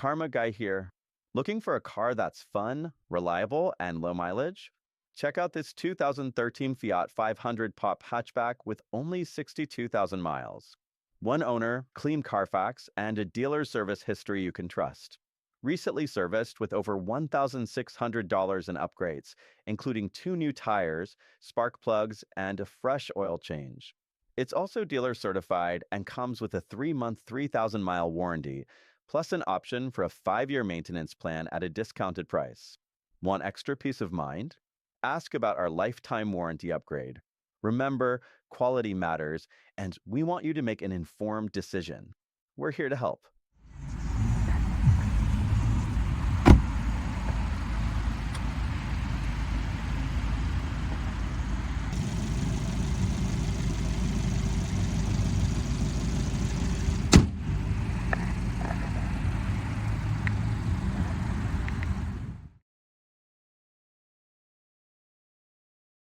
Karma Guy here. Looking for a car that's fun, reliable, and low mileage? Check out this 2013 Fiat 500 Pop Hatchback with only 62,000 miles. One owner, clean Carfax, and a dealer service history you can trust. Recently serviced with over $1,600 in upgrades, including two new tires, spark plugs, and a fresh oil change. It's also dealer certified and comes with a 3-month, 3,000-mile warranty, plus an option for a 5-year maintenance plan at a discounted price. Want extra peace of mind? Ask about our lifetime warranty upgrade. Remember, quality matters, and we want you to make an informed decision. We're here to help.